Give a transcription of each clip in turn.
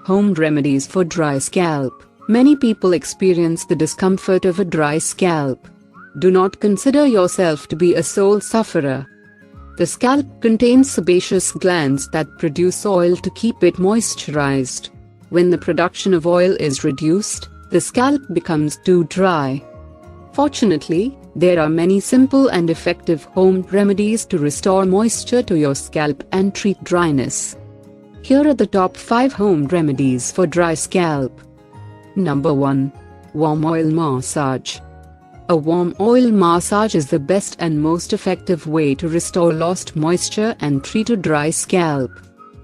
Home remedies for dry scalp. Many people experience the discomfort of a dry scalp. Do not consider yourself to be a sole sufferer. The scalp contains sebaceous glands that produce oil to keep it moisturized. When the production of oil is reduced, the scalp becomes too dry. Fortunately, there are many simple and effective home remedies to restore moisture to your scalp and treat dryness. Here are the top 5 home remedies for dry scalp. Number 1. Warm oil massage. A warm oil massage is the best and most effective way to restore lost moisture and treat a dry scalp.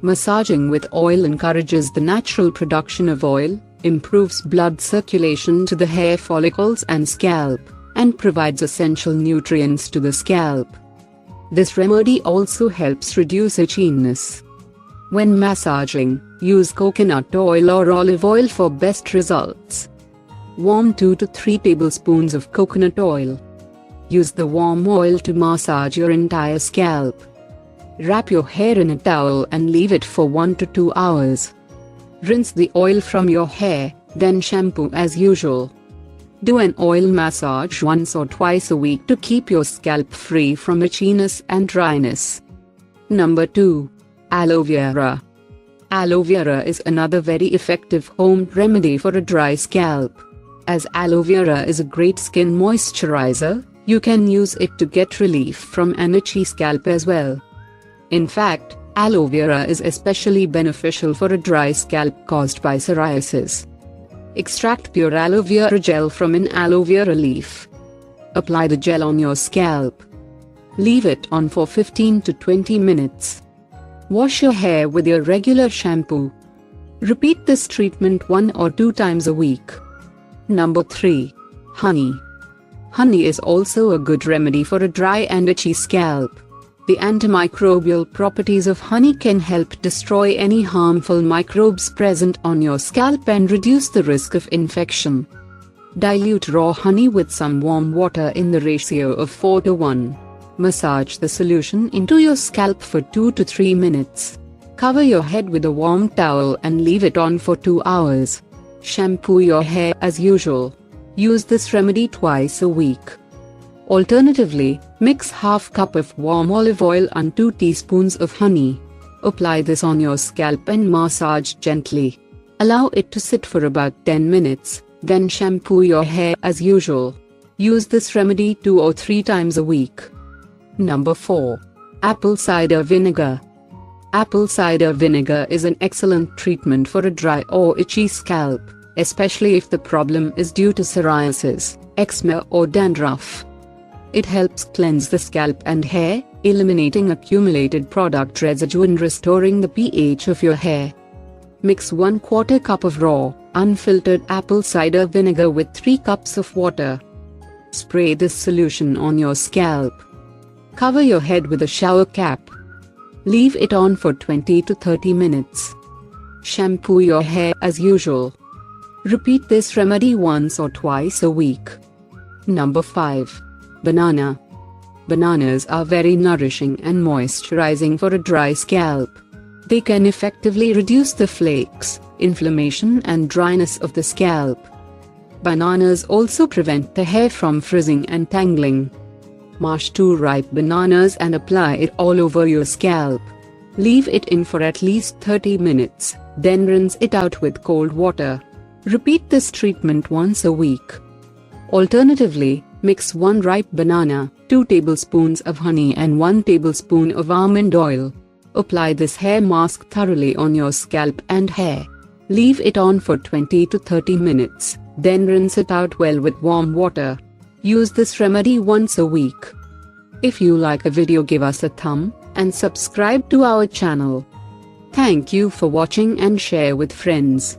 Massaging with oil encourages the natural production of oil, improves blood circulation to the hair follicles and scalp, and provides essential nutrients to the scalp. This remedy also helps reduce itchiness. When massaging, use coconut oil or olive oil for best results. Warm 2 to 3 tablespoons of coconut oil. Use the warm oil to massage your entire scalp. Wrap your hair in a towel and leave it for 1 to 2 hours. Rinse the oil from your hair, then shampoo as usual. Do an oil massage once or twice a week to keep your scalp free from itchiness and dryness. Number 2. Aloe vera. Aloe vera is another very effective home remedy for a dry scalp. As aloe vera is a great skin moisturizer, you can use it to get relief from an itchy scalp as well. In fact, aloe vera is especially beneficial for a dry scalp caused by psoriasis. Extract pure aloe vera gel from an aloe vera leaf. Apply the gel on your scalp. Leave it on for 15 to 20 minutes. Wash your hair with your regular shampoo. Repeat this treatment 1 or 2 times a week. Number 3. Honey. Honey is also a good remedy for a dry and itchy scalp. The antimicrobial properties of honey can help destroy any harmful microbes present on your scalp and reduce the risk of infection. Dilute raw honey with some warm water in the ratio of 4 to 1. Massage the solution into your scalp for 2 to 3 minutes. Cover your head with a warm towel and leave it on for 2 hours. Shampoo your hair as usual. Use this remedy twice a week. Alternatively, mix half cup of warm olive oil and 2 teaspoons of honey. Apply this on your scalp and massage gently. Allow it to sit for about 10 minutes, then shampoo your hair as usual. Use this remedy 2 or 3 times a week. Number 4. Apple cider vinegar. Apple cider vinegar is an excellent treatment for a dry or itchy scalp, especially if the problem is due to psoriasis, eczema or dandruff. It helps cleanse the scalp and hair, eliminating accumulated product residue and restoring the pH of your hair. Mix 1/4 cup of raw, unfiltered apple cider vinegar with 3 cups of water. Spray this solution on your scalp. Cover your head with a shower cap. Leave it on for 20 to 30 minutes. Shampoo your hair as usual. Repeat this remedy once or twice a week. Number 5. Banana. Bananas are very nourishing and moisturizing for a dry scalp. They can effectively reduce the flakes, inflammation and dryness of the scalp. Bananas also prevent the hair from frizzing and tangling. Mash 2 ripe bananas and apply it all over your scalp. Leave it in for at least 30 minutes, then rinse it out with cold water. Repeat this treatment once a week. Alternatively, mix 1 ripe banana, 2 tablespoons of honey and 1 tablespoon of almond oil. Apply this hair mask thoroughly on your scalp and hair. Leave it on for 20 to 30 minutes, then rinse it out well with warm water. Use this remedy once a week. If you like a video, give us a thumb and subscribe to our channel. Thank you for watching and share with friends.